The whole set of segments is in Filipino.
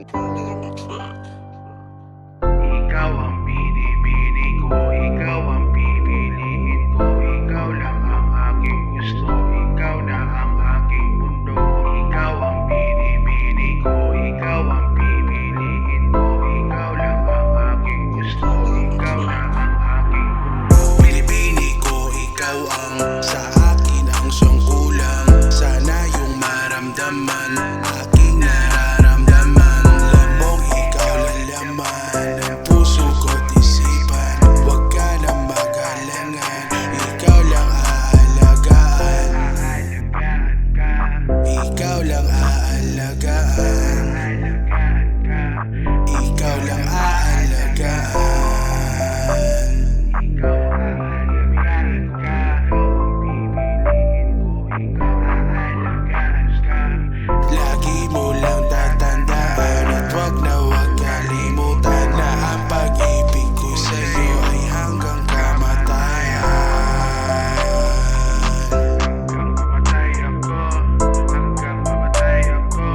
Ikaw ang binibini ko, ikaw ang pipiliin ko, ikaw lang ang aking gusto, ikaw na ang aking mundo. Ikaw ang binibini ko, ikaw ang pipiliin ko, ikaw lang ang aking gusto, ikaw na ang aking mundo. Binibini ko, ikaw ang sa akin ang siyang kulang. Sana yung maramdaman aking nararamdaman. Lamang ikaw lang laman ng puso ko't isipan. Huwag ka lang mag-alangan, ikaw lang aalagaan. Ikaw lang aalagaan. Ikaw lang aalagaan. Lagi mo lang tatandaan at wag na wag kalimutan na ang pag-ibig ko sa'yo ay hanggang kamatayan. Hanggang mamatay ako, hanggang mamatay ako.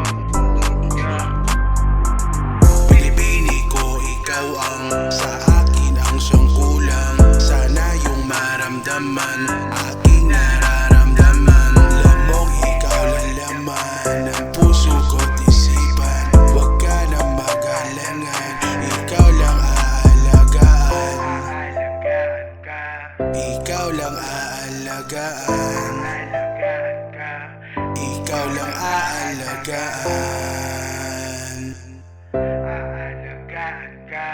Binibini ko, ikaw ang sa akin ang siyang kulang. Sana yung maramdaman aking nararamdaman. Lamang ikaw lang laman ng puso ko't isipan. Huwag ka na mag-alangan, ikaw lang aalagaan. Ikaw lang aalagaan. Ikaw lang aalagaan. Aalagaan ka.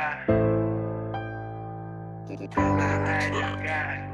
Aalagaan